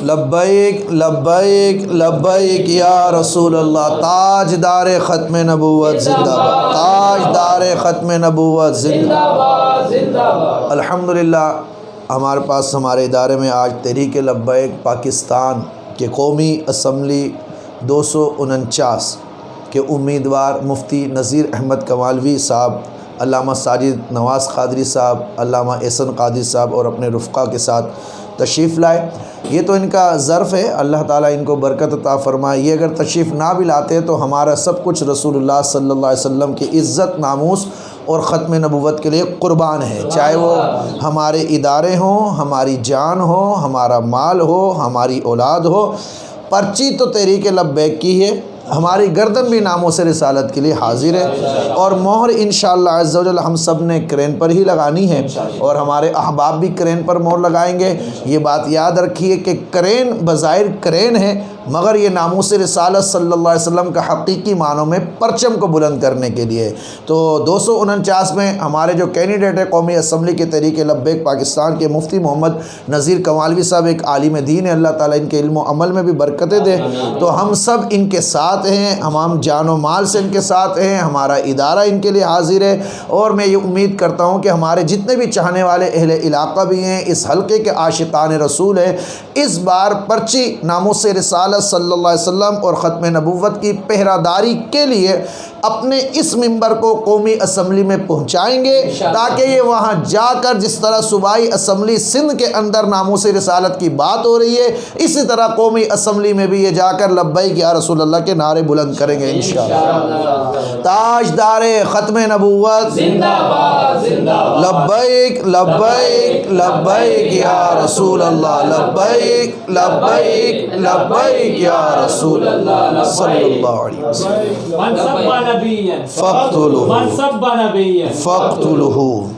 لبیک لبیک لبیک یا رسول اللہ۔ تاجدار ختم نبوت زندہ باد، تاجدار ختم نبوت زندہ باد۔ الحمدللہ ہمارے پاس ہمارے ادارے میں آج تحریک لبیک پاکستان کے قومی اسمبلی 249 کے امیدوار مفتی نذیر احمد کمالوی صاحب، علامہ ساجد نواز قادری صاحب، علامہ احسن قادری صاحب اور اپنے رفقا کے ساتھ تشریف لائے۔ یہ تو ان کا ظرف ہے، اللہ تعالیٰ ان کو برکت عطا فرمائے۔ یہ اگر تشریف نہ بھی لاتے تو ہمارا سب کچھ رسول اللہ صلی اللہ علیہ وسلم کی عزت، ناموس اور ختم نبوت کے لیے قربان ہے، چاہے وہ ہمارے ادارے ہوں، ہماری جان ہو، ہمارا مال ہو، ہماری اولاد ہو۔ پرچی تو تحریک لبیک کی ہے، ہماری گردن بھی ناموس رسالت کے لیے حاضر ہے، اور مہر انشاءاللہ عز و جل ہم سب نے کرین پر ہی لگانی ہے، اور ہمارے احباب بھی کرین پر مہر لگائیں گے۔ یہ بات یاد رکھیے کہ کرین بظاہر کرین ہے، مگر یہ ناموس رسالت صلی اللہ علیہ وسلم کا حقیقی معنوں میں پرچم کو بلند کرنے کے لیے۔ تو 249 میں ہمارے جو کینڈیڈیٹ ہے قومی اسمبلی کے تحریک لبیک پاکستان کے مفتی محمد نذیر کمالوی صاحب ایک عالم دین ہے، اللہ تعالیٰ ان کے علم و عمل میں بھی برکتیں دے۔ تو ہم سب ان کے ساتھ ہیں، ہم جان و مال سے ان کے ساتھ ہیں، ہمارا ادارہ ان کے لیے حاضر ہے، اور میں یہ امید کرتا ہوں کہ ہمارے جتنے بھی چاہنے والے اہل علاقہ بھی ہیں، اس حلقے کے عاشقان رسول ہیں، اس بار پرچی ناموس رسالت صلی اللہ علیہ وسلم اور ختم نبوت کی پہراداری کے لیے اپنے اس ممبر کو قومی اسمبلی میں پہنچائیں گے، تاکہ یہ وہاں جا کر جس طرح صوبائی اسمبلی سندھ کے اندر ناموس رسالت کی بات ہو رہی ہے، اسی طرح قومی اسمبلی میں بھی یہ جا کر لبیک یا رسول اللہ کے نعرے بلند کریں گے انشاءاللہ۔ تاجدار ختم نبوت زندہ باد، لبیک لبیک لبیک یا رسول اللہ، لبیک لبیک لبیک یا رسول اللہ صلی اللہ علیہ وسلم۔ من سب نبی فاقتلوه من سب نبی فاقتلوه